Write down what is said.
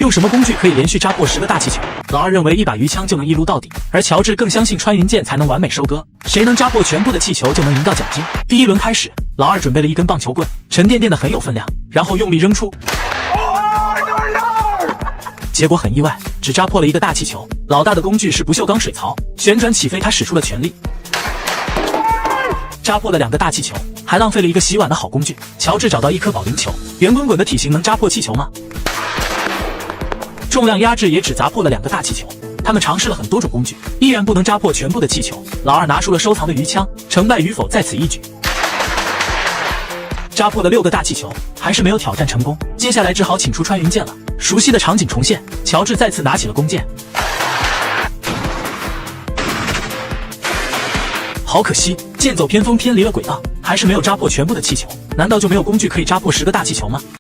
用什么工具可以连续扎破10个大气球？老二认为一把鱼枪就能一撸到底，而乔治更相信穿云箭才能完美收割，谁能扎破全部的气球就能赢到奖金。第一轮开始，老二准备了一根棒球棍，沉甸甸的很有分量，然后用力扔出。结果很意外，只扎破了1个大气球。老大的工具是不锈钢水槽，旋转起飞，他使出了全力，扎破了2个大气球，还浪费了1个洗碗的好工具。乔治找到一颗保龄球，圆滚滚的体型能扎破气球吗？重量压制也只砸破了2个大气球。他们尝试了很多种工具，依然不能扎破全部的气球。老二拿出了收藏的鱼枪，成败与否在此一举。扎破了6个大气球，还是没有挑战成功。接下来只好请出穿云箭了。熟悉的场景重现，乔治再次拿起了弓箭。好可惜，剑走偏锋偏离了轨道，还是没有扎破全部的气球。难道就没有工具可以扎破10个大气球吗？